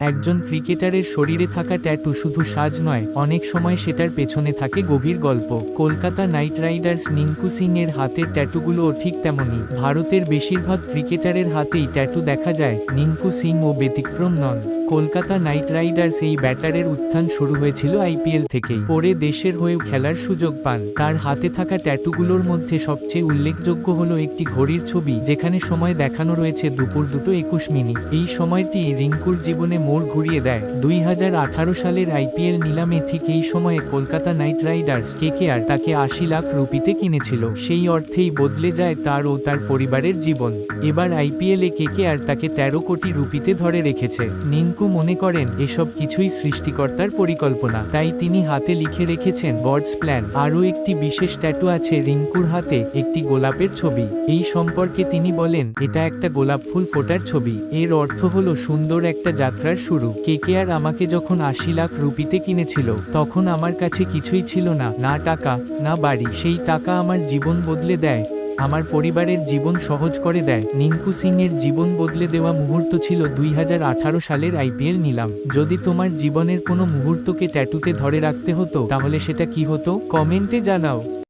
একজন ক্রিকেটারের শরীরে থাকা ট্যাটু শুধু সাজ নয়, অনেক সময় সেটার পেছনে থাকে গভীর গল্প। কলকাতা নাইট রাইডার্স রিঙ্কু সিং এর হাতের ট্যাটুগুলোও ঠিক তেমনই। ভারতের বেশিরভাগ ক্রিকেটারের হাতেই ট্যাটু দেখা যায়, রিঙ্কু সিং ও ব্যতিক্রম নন। কলকাতা নাইট রাইডার্স এই ব্যাটারের উত্থান শুরু হয়েছিল আইপিএল থেকেই। পরে দেশের হয়েও খেলার সুযোগ পান। তার হাতে থাকা ট্যাটুগুলোর মধ্যে সবচেয়ে উল্লেখযোগ্য হলো একটি ঘড়ির ছবি, যেখানে সময় দেখানো রয়েছে দুপুর 2:21। এই সময়টি রিঙ্কুর জীবনে মোড় ঘুরিয়ে দেয়। 2018 সালের আইপিএল নিলামে ঠিক এই সময়ে কলকাতা নাইট রাইডার্স কেকেআর তাকে 80 লাখ রুপিতে কিনেছিল। সেই অর্থেই বদলে যায় তার ও তার পরিবারের জীবন। এবার আইপিএলে কেকেআর তাকে 13 কোটি রুপিতে ধরে রেখেছে। রিঙ্কু মনে করেন এসব কিছুই সৃষ্টিকর্তার পরিকল্পনা, তাই তিনি হাতে লিখে রেখেছেন গডস প্ল্যান। আরও একটি বিশেষ ট্যাটু আছে রিঙ্কুর হাতে, একটি গোলাপের ছবি। এই সম্পর্কে তিনি বলেন, এটা একটা গোলাপ ফুল ফোটার ছবি। এর অর্থ হলো সুন্দর একটা যাত্রার শুরু। কেকেআর আমাকে যখন 80 লাখ রুপিতে কিনেছিল, তখন আমার কাছে কিছুই ছিল না, না টাকা, না বাড়ি। সেই টাকা আমার জীবন বদলে দেয়, আমার পরিবারের জীবন সহজ করে দেয়। রিঙ্কু সিং এর জীবন বদলে দেওয়া মুহূর্ত ছিল 2018 সালের আইপিএল নিলাম। যদি তোমার জীবনের কোনো মুহূর্তকে ট্যাটুতে ধরে রাখতে হতো, তাহলে সেটা কি হতো? কমেন্টে জানাও।